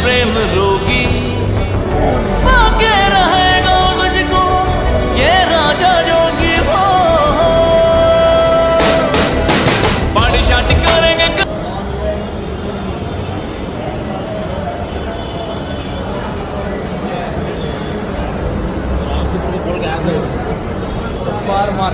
प्रेम रोगी, पाके रहेगा तुझको ये राजा जोगी हो। पार्टी शार्टी करेंगे मार